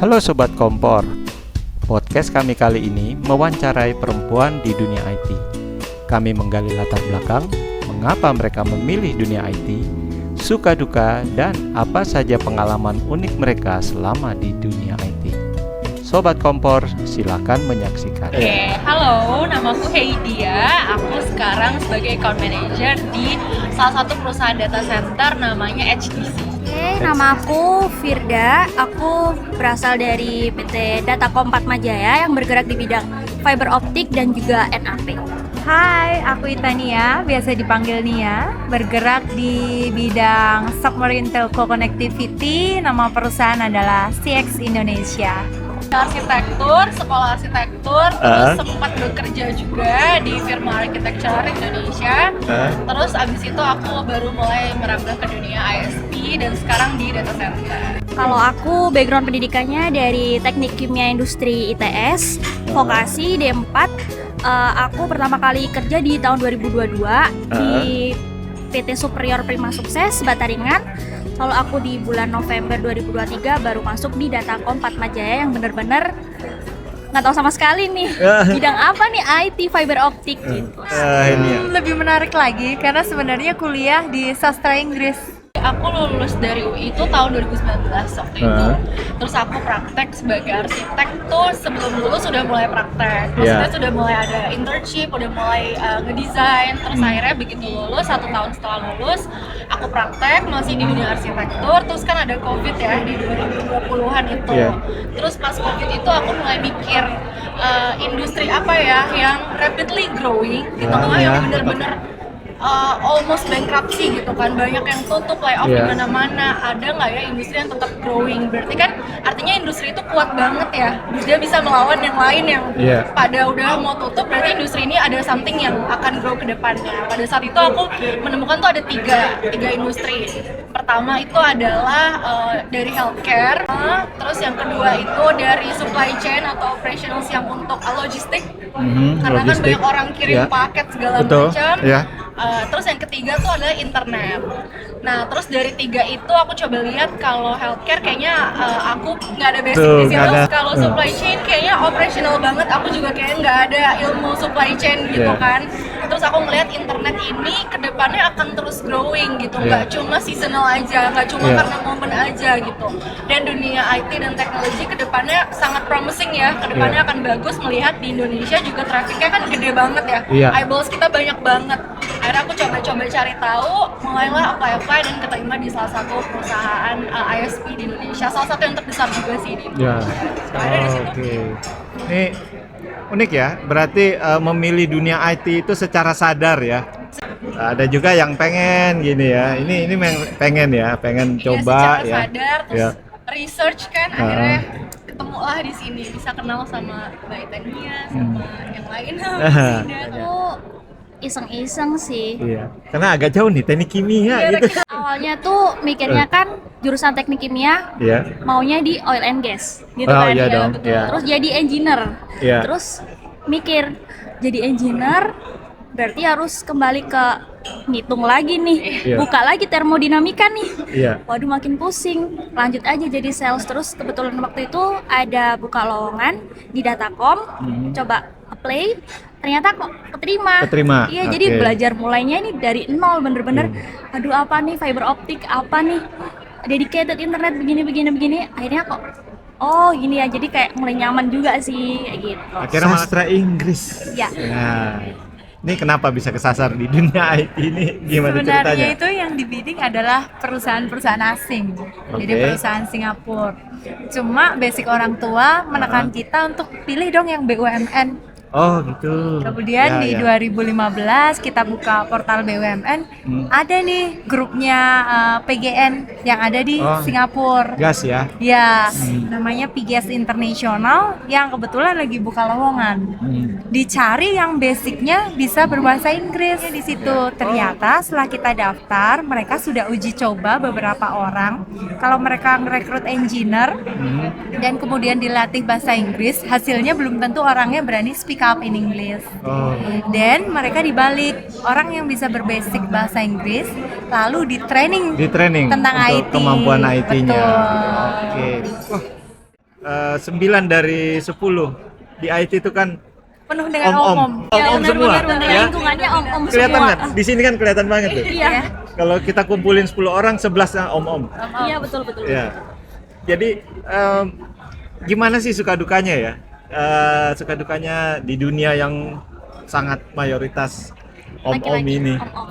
Halo Sobat Kompor, podcast kami kali ini mewawancarai perempuan di dunia IT. Kami menggali latar belakang, mengapa mereka memilih dunia IT, suka duka, dan apa saja pengalaman unik mereka selama di dunia IT. Sobat Kompor, silakan menyaksikan. Halo, namaku Heidia. Aku sekarang sebagai account manager di salah satu perusahaan data center namanya HDC. Nama aku Firda, aku berasal dari PT Datacom Padmajaya yang bergerak di bidang fiber optik dan juga NAP. Hai, aku Itania, biasa dipanggil Nia, bergerak di bidang Submarine Telco Connectivity, nama perusahaan adalah CX Indonesia. Arsitektur, sekolah arsitektur, terus sempat bekerja juga di firma architecture Indonesia. Terus abis itu aku baru mulai merambah ke dunia ISP dan sekarang di data center. Kalau aku background pendidikannya dari Teknik Kimia Industri ITS, vokasi D4. Aku pertama kali kerja di tahun 2022 di PT Superior Prima Sukses Bataringan. Lalu aku di bulan November 2023 baru masuk di Datacom Padmajaya yang bener-bener nggak tahu sama sekali nih bidang apa nih IT fiber optik gitu. Lebih menarik lagi karena sebenarnya kuliah di sastra Inggris. Aku lulus dari UI itu tahun 2019 waktu itu. Terus aku praktek sebagai arsitek tuh sebelum lulus sudah mulai praktek. Maksudnya sudah mulai ada internship, udah mulai ngedesain. Terus akhirnya begitu lulus, 1 tahun setelah lulus, aku praktek masih di dunia arsitektur. Terus kan ada COVID ya di 2020-an itu. Terus pas COVID itu aku mulai mikir industri apa ya yang rapidly growing gitu loh, yang bener-bener almost bankruptcy gitu kan, banyak yang tutup, layoff di mana-mana. Ada nggak ya industri yang tetap growing? Berarti kan artinya industri itu kuat banget ya, dia bisa melawan yang lain yang pada udah mau tutup. Berarti industri ini ada something yang akan grow ke depannya. Pada saat itu aku menemukan tuh ada tiga industri. Pertama itu adalah dari healthcare, terus yang kedua itu dari supply chain atau operations yang untuk logistik, karena kan banyak orang kirim paket segala macam. Terus yang ketiga tuh adalah internet. Nah, terus dari tiga itu aku coba lihat kalau healthcare kayaknya aku nggak ada basic di situ. Kalau supply chain kayaknya operational banget. Aku juga kayaknya nggak ada ilmu supply chain gitu kan. Terus aku ngelihat internet ini kedepannya akan terus growing gitu, nggak cuma seasonal aja, nggak cuma karena momen aja gitu. Dan dunia IT dan teknologi kedepannya sangat promising ya. Kedepannya akan bagus, melihat di Indonesia juga trafficnya kan gede banget ya. Eyeballs kita banyak banget. Akhirnya aku coba cari tahu, mulailah apply dan keterima di salah satu perusahaan ISP di Indonesia, salah satu yang terbesar juga sih di Indonesia. Ada di situ. Ini unik ya, berarti memilih dunia IT itu secara sadar ya. Ada juga yang pengen gini ya, ini pengen coba secara ya. Sadar, terus research kan, akhirnya ketemulah di sini, bisa kenal sama Mbak Itania, sama yang lain. Aku iseng-iseng sih. Karena agak jauh nih teknik kimia gitu. Awalnya tuh mikirnya kan jurusan teknik kimia, maunya di oil and gas gitu kan. Terus jadi engineer. Terus mikir jadi engineer berarti harus kembali ke ngitung lagi nih, buka lagi termodinamika nih. Waduh, makin pusing. Lanjut aja jadi sales. Terus kebetulan waktu itu ada buka lowongan di Datacom, coba apply, ternyata kok keterima. Iya, jadi belajar mulainya ini dari nol, bener-bener aduh apa nih fiber optik, apa nih dedicated internet begini. Akhirnya kok gini ya, jadi kayak mulai nyaman juga sih kayak gitu. Akhirnya sastra Inggris. Nah, ini kenapa bisa kesasar di dunia IT ini? Gimana ceritanya? Sebenarnya itu yang dibidik adalah perusahaan-perusahaan asing, jadi perusahaan Singapura. Cuma basic orang tua menekan kita untuk pilih dong yang BUMN. Oh gitu. Kemudian di 2015 kita buka portal BUMN, ada nih grupnya PGN yang ada di Singapura. Gas ya? Ya, namanya PGS International yang kebetulan lagi buka lowongan. Dicari yang basicnya bisa berbahasa Inggris di situ. Ternyata setelah kita daftar, mereka sudah uji coba beberapa orang. Kalau mereka ngerekrut engineer dan kemudian dilatih bahasa Inggris, hasilnya belum tentu orangnya berani speak up in English. Dan mereka dibalik, orang yang bisa berbasic bahasa Inggris lalu di training tentang tentang untuk IT, kemampuan IT-nya. betul. 9 dari 10 di IT itu kan Penuh dengan om-om semua. Ya, lingkungannya om-om Kelihatan semua. kan? Di sini kan kelihatan banget tuh. Iya. Kalau kita kumpulin 10 orang, 11 om-om. Iya, betul. Ya. Jadi gimana sih suka dukanya ya? Suka dukanya di dunia yang sangat mayoritas om-om Laki-laki, ini. om-om.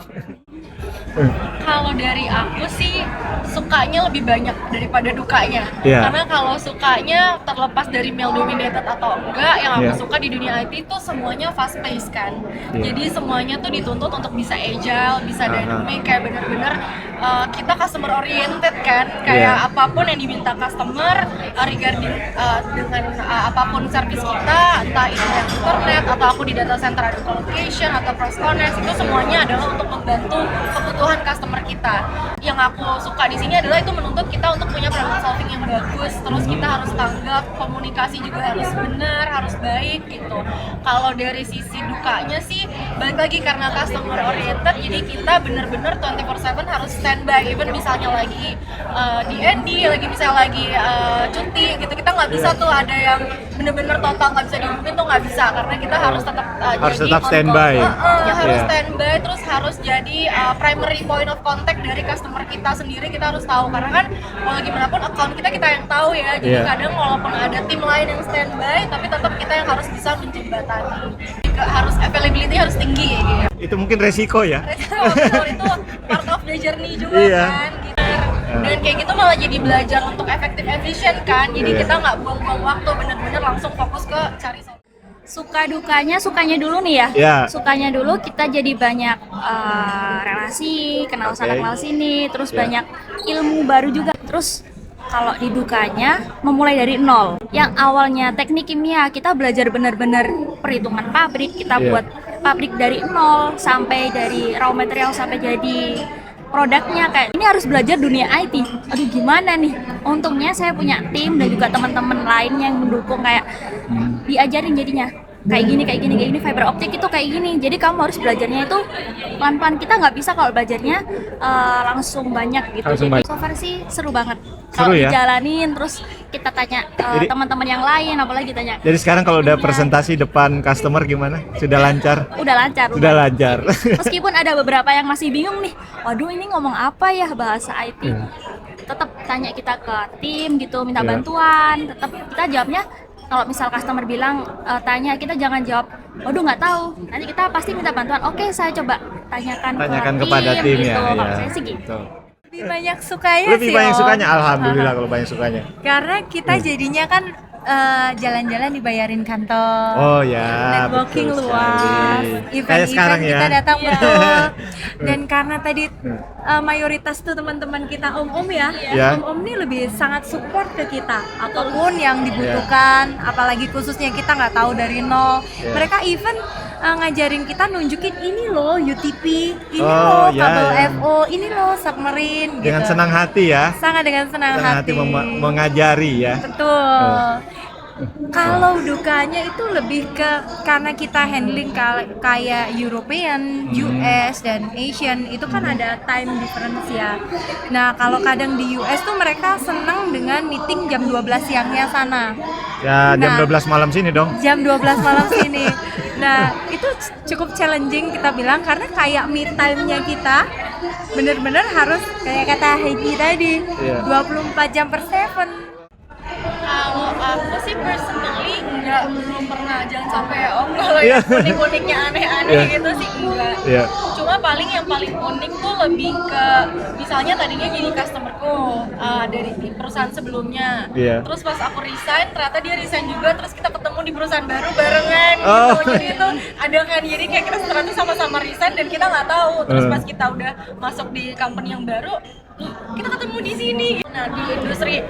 Kalau dari aku sih sukanya lebih banyak daripada dukanya. Iya. Karena kalau sukanya terlepas dari male dominated atau enggak, yang aku Iya. suka di dunia IT itu semuanya fast pace kan. Iya. Jadi semuanya tuh dituntut untuk bisa agile, bisa dynamic, kayak bener-bener kita customer oriented kan. Kayak Iya. apapun yang diminta customer regarding dengan apapun service kita, entah itu yang internet atau aku di data center ada colocation atau cross connect, itu semuanya adalah untuk membantu kebutuhan customer kita. Yang aku suka di sini adalah itu menuntut kita untuk punya problem solving yang bagus, terus kita harus tanggap, komunikasi juga harus benar, harus baik gitu. Kalau dari sisi dukanya sih balik lagi karena customer oriented, jadi kita bener-bener 24/7 harus standby. Even misalnya lagi di ND, lagi cuti gitu, kita nggak bisa tuh ada yang bener-bener total nggak bisa dihubungin tuh, nggak bisa, karena kita harus tetap Harus jadi tetap on call. standby. Harus Iya. standby, terus harus jadi primary point of contact dari customer kita sendiri. Kita harus tahu, karena kan kalau gimana pun account kita yang tahu ya. Jadi Iya. kadang walaupun ada tim lain yang standby, tapi tetap kita yang harus bisa menjembatani. Harus availability harus tinggi gitu. Itu mungkin resiko ya. Betul, itu part of the journey juga Iya. kan gitu. Dan kayak gitu malah jadi belajar untuk efektif efisien kan. Jadi Iya. kita nggak buang-buang waktu, bener-bener langsung fokus ke cari solusi. Sukanya dulu nih ya. Iya. Sukanya dulu kita jadi banyak relasi, kenal sana Oke. kenal sini, terus Iya. banyak ilmu baru juga. Terus kalau di dukanya memulai dari nol. Yang awalnya teknik kimia, kita belajar benar-benar perhitungan pabrik, kita Iya. buat pabrik dari nol sampai dari raw material sampai jadi produknya. Kayak ini harus belajar dunia IT. Aduh gimana nih? Untungnya saya punya tim dan juga teman-teman lain yang mendukung, kayak diajarin jadinya kayak gini, fiber optik itu kayak gini. Jadi kamu harus belajarnya itu pelan-pelan. Kita nggak bisa kalau belajarnya langsung banyak gitu. Langsung Jadi banyak. so far sih seru banget. Seru Kalau ya? dijalanin terus kita tanya Jadi- teman-teman yang lain, apalagi tanya. Jadi sekarang kalau udah Iya. presentasi depan customer gimana? Sudah lancar? Udah lancar. Sudah lancar. Meskipun ada beberapa yang masih bingung nih, waduh ini ngomong apa ya bahasa IT. Iya. Tetap tanya kita ke tim gitu, minta Iya. bantuan. Tetap kita jawabnya, kalau misal customer bilang tanya, kita jangan jawab, waduh nggak tahu. Nanti kita pasti minta bantuan. Oke, saya coba tanyakan ke kepada tim gitu. ya. Kalau Ya. saya sih gitu. Lebih banyak sukanya Lebih sih, banyak Om. sukanya, alhamdulillah kalau banyak sukanya. Karena kita jadinya kan jalan-jalan dibayarin kantor. Oh ya, Networking betul luas, sekali. Kayak event-event sekarang ya. kita datang Iya. betul. Dan karena tadi mayoritas tuh teman-teman kita om-om ya, Iya. om-om ini lebih sangat support ke kita. Apapun yang dibutuhkan, apalagi khususnya kita nggak tahu dari nol. Iya. Mereka even ngajarin kita, nunjukin ini loh UTP, ini Oh, loh ya, kabel ya. FO, ini loh submarine gitu. Dengan senang hati ya. Sangat dengan senang Senang hati mengajari ya. Betul. Kalau dukanya itu lebih ke karena kita handling kayak European, US dan Asian, itu kan ada time difference ya. Nah, kalau kadang di US tuh mereka seneng dengan meeting jam 12 siangnya sana. Ya jam Nah. 12 malam sini dong. Jam 12 malam sini. Nah, itu cukup challenging kita bilang, karena kayak me time-nya kita bener-bener harus kayak kata Heidi tadi, Iya. 24 jam per 7. Kalau aku sih personally belum pernah, jangan sampai kalau Iya. yang unik-uniknya aneh-aneh Iya. gitu sih enggak. Iya. Cuma yang paling unik tuh lebih ke misalnya tadinya jadi customerku dari di perusahaan sebelumnya. Iya. Terus pas aku resign, ternyata dia resign juga, terus kita ketemu di perusahaan baru barengan Oh. gitu. Jadi itu ada kan, jadi kayak kita ternyata sama-sama resign dan kita nggak tahu. Terus pas kita udah masuk di company yang baru, kita ketemu di sini. Nah, di industri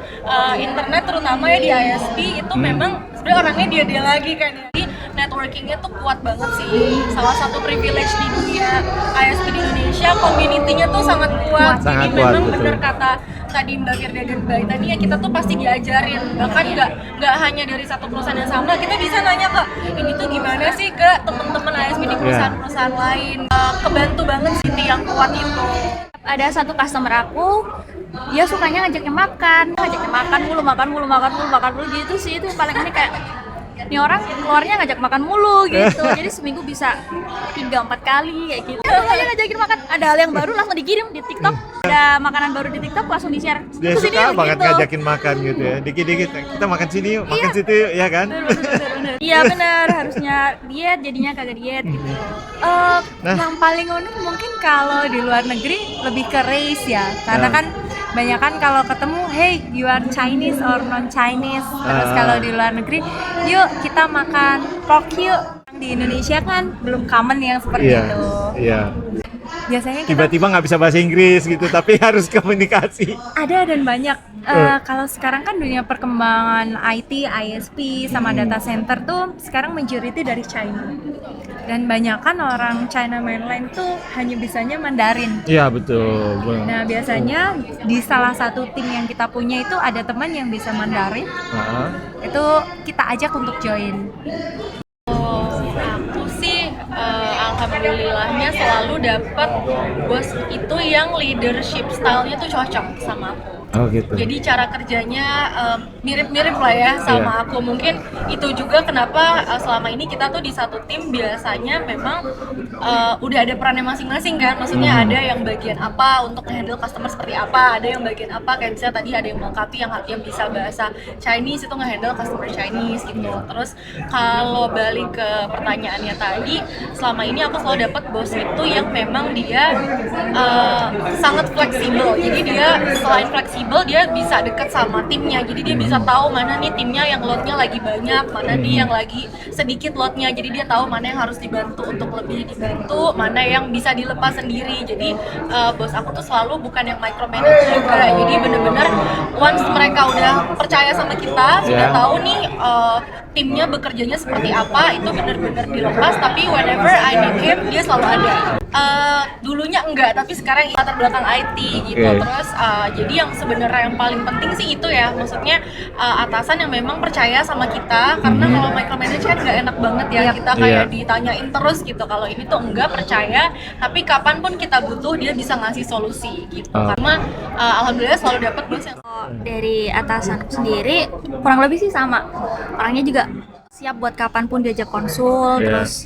internet terutama ya di ISP itu memang sebenarnya orangnya dia lagi kan ya. Jadi networkingnya tuh kuat banget sih. Salah satu privilege di dunia ISP di Indonesia, community-nya tuh sangat kuat. Sangat Jadi kuat, memang betul. bener kata tadi Mbak Firda dan Mbak Ita nih ya, kita tuh pasti diajarin. Bahkan nggak hanya dari satu perusahaan yang sama, kita bisa nanya ke ini tuh gimana sih ke teman-teman ISP di perusahaan-perusahaan lain. Kebantu banget sih yang kuat itu. Ada satu customer aku, dia sukanya ngajaknya makan mulu gitu sih. Itu paling ini kayak ini orang keluarnya ngajak makan mulu gitu. Jadi seminggu bisa 3-4 kali kayak gitu. Dia ngajakin makan, ada hal yang baru langsung dikirim di TikTok. Ada makanan baru di TikTok langsung di-share. Dia suka banget gitu. Ngajakin makan gitu ya. Dikit-dikit kita makan sini yuk, makan situ yuk, ya kan? Bener. Iya bener, harusnya diet jadinya kagak diet gitu. Yang paling unik mungkin kalau di luar negeri lebih ke race ya. Karena kan banyak kan kalau ketemu, hey you are Chinese or non Chinese. Terus kalau di luar negeri, yuk kita makan pork yuk. Di Indonesia kan belum common yang seperti itu. Iya. Biasanya kita Tiba-tiba nggak bisa bahasa Inggris gitu, tapi harus komunikasi. ada dan banyak. Kalau sekarang kan dunia perkembangan IT, ISP sama data center tuh sekarang majority dari China. Dan banyak kan orang China mainland tuh hanya bisanya Mandarin. Iya betul. Nah biasanya di salah satu tim yang kita punya itu ada teman yang bisa Mandarin. Itu kita ajak untuk join. Aku sih alhamdulillahnya selalu dapat bos itu yang leadership style-nya tuh cocok sama aku. Oh gitu. Jadi cara kerjanya mirip-mirip lah ya sama aku. Mungkin itu juga kenapa selama ini kita tuh di satu tim biasanya memang udah ada perannya masing-masing kan. Maksudnya ada yang bagian apa untuk handle customer seperti apa, ada yang bagian apa kayak misalnya tadi ada yang melengkapi yang bisa bahasa Chinese itu nge-handle customer Chinese gitu. Terus kalau balik ke pertanyaannya tadi, selama ini aku selalu dapat bos itu yang memang dia sangat fleksibel. Jadi dia selain fleksibel dia bisa dekat sama timnya, jadi dia bisa tahu mana nih timnya yang loadnya lagi banyak, mana nih yang lagi sedikit loadnya, jadi dia tahu mana yang harus dibantu untuk lebih dibantu, mana yang bisa dilepas sendiri. Jadi bos aku tuh selalu bukan yang micromanage juga, jadi bener-bener once mereka udah percaya sama kita, sudah tahu nih timnya bekerjanya seperti apa, itu bener-bener dilepas. Tapi whenever I need him dia selalu ada. Dulunya enggak, tapi sekarang latar belakang IT gitu. Terus jadi yang sebenarnya yang paling penting sih itu ya, maksudnya atasan yang memang percaya sama kita, karena kalau micromanage kan nggak enak banget ya, kita kayak ditanyain terus gitu. Kalau ini tuh enggak, percaya, tapi kapanpun kita butuh dia bisa ngasih solusi gitu. Karena alhamdulillah selalu dapat bos yang Dari atasan sendiri kurang lebih sih sama, orangnya juga siap buat kapanpun diajak konsul, terus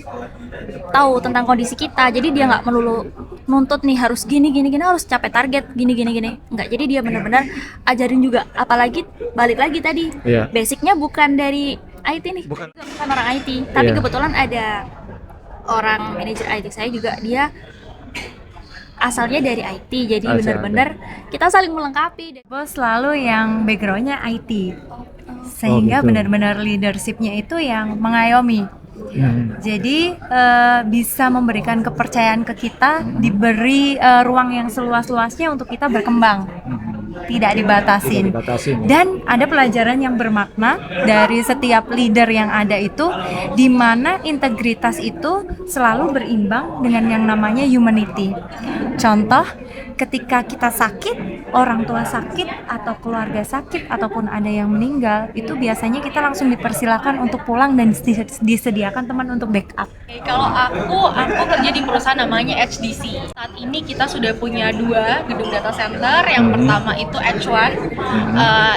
tahu tentang kondisi kita. Jadi dia nggak melulu nuntut nih harus gini harus capai target gini nggak. Jadi dia benar-benar ajarin juga, apalagi balik lagi tadi basicnya bukan dari IT nih, bukan orang IT, tapi kebetulan ada orang manajer IT saya juga, dia asalnya dari IT, jadi benar-benar kita saling melengkapi. Bos selalu yang backgroundnya IT, sehingga benar-benar leadershipnya itu yang mengayomi. Jadi bisa memberikan kepercayaan ke kita, diberi ruang yang seluas-luasnya untuk kita berkembang, tidak dibatasin. Dan ada pelajaran yang bermakna dari setiap leader yang ada itu, di mana integritas itu selalu berimbang dengan yang namanya humanity. Contoh, ketika kita sakit, orang tua sakit atau keluarga sakit ataupun ada yang meninggal, itu biasanya kita langsung dipersilakan untuk pulang dan disediakan teman untuk backup. Kalau aku kerja di perusahaan namanya HDC. Saat ini kita sudah punya 2 gedung data center. Yang pertama itu H1,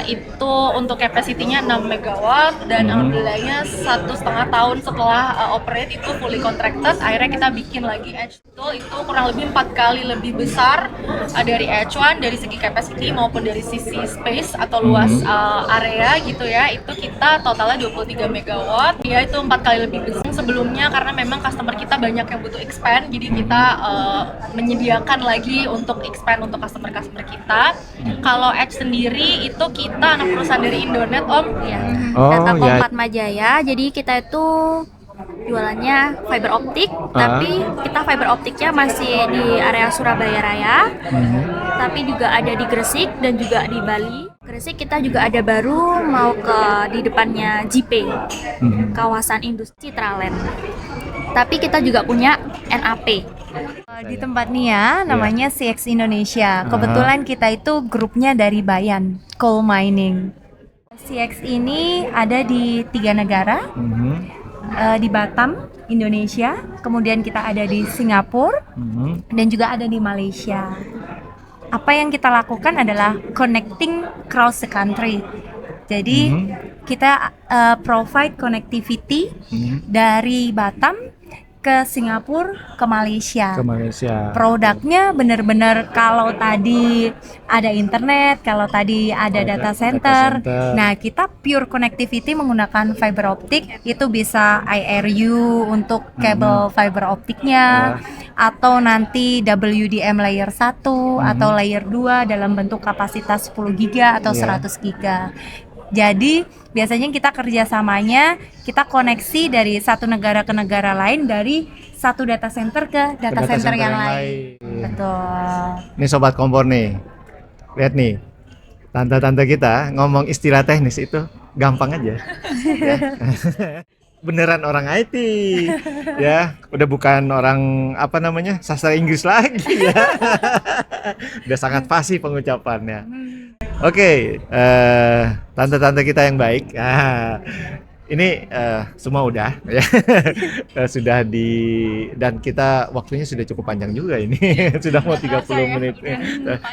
itu untuk capacity-nya 6 MW, dan alhamdulillahnya 1,5 tahun setelah operate itu fully contracted. Akhirnya kita bikin lagi H2, itu kurang lebih 4 kali lebih besar dari H1 dari segi capacity maupun dari sisi space atau luas area gitu ya. Itu kita totalnya 23 MW. Ya itu 4 kali lebih besar sebelumnya, karena memang customer kita banyak yang butuh expand, jadi kita menyediakan lagi untuk expand untuk customer kita. Kalau Edge sendiri itu kita anak perusahaan dari Indonet Data Kompat Majaya, jadi kita itu jualannya fiber optik, tapi kita fiber optiknya masih di area Surabaya Raya, tapi juga ada di Gresik dan juga di Bali. Gresik kita juga ada baru mau di depannya JP, kawasan industri Citraland. Tapi kita juga punya NAP. Di tempat Nia namanya CX Indonesia. Kebetulan kita itu grupnya dari Bayan, coal mining. CX ini ada di 3 negara. Di Batam, Indonesia, kemudian kita ada di Singapura, dan juga ada di Malaysia. apa yang kita lakukan adalah connecting across the country. Jadi kita provide connectivity dari Batam ke Singapura, ke Malaysia. Produknya benar-benar kalau tadi ada internet, kalau tadi ada data center. Nah, kita pure connectivity menggunakan fiber optik, itu bisa IRU untuk kabel fiber optiknya, atau nanti WDM layer 1 atau layer 2 dalam bentuk kapasitas 10 GB atau 100 GB. Jadi biasanya kita kerjasamanya, kita koneksi dari satu negara ke negara lain, dari satu data center ke data center yang lain. Betul. Nih Sobat Kompor nih, lihat nih, tante-tante kita ngomong istilah teknis itu gampang aja. Ya. Beneran orang IT, ya, udah bukan orang sastra Inggris lagi ya. Udah sangat fasih pengucapannya. Oke, tante-tante kita yang baik. Ini semua udah ya. Sudah dan kita waktunya sudah cukup panjang juga ini. Sudah mau 30 menit.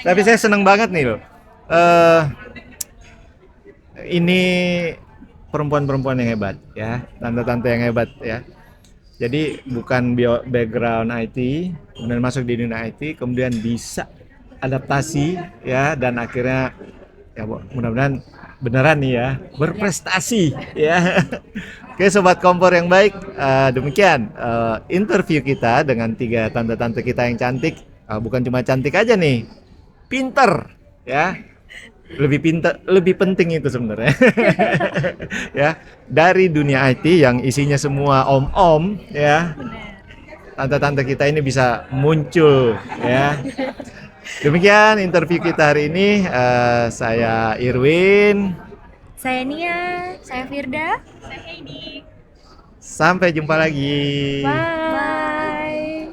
Tapi saya seneng banget nih loh. Ini perempuan-perempuan yang hebat ya, tante-tante yang hebat ya. Jadi bukan background IT, kemudian masuk di dunia IT, kemudian bisa adaptasi ya, dan akhirnya ya mudah-mudahan beneran nih ya berprestasi ya. Oke Sobat Kompor yang baik, demikian interview kita dengan 3 tante-tante kita yang cantik. Bukan cuma cantik aja nih, pinter ya. Lebih penting itu sebenarnya. Ya, dari dunia IT yang isinya semua om-om ya. Tante-tante kita ini bisa muncul ya. Demikian interview kita hari ini. Saya Irwin, Saya Nia, Saya Firda. Saya Heidi. sampai jumpa lagi. bye.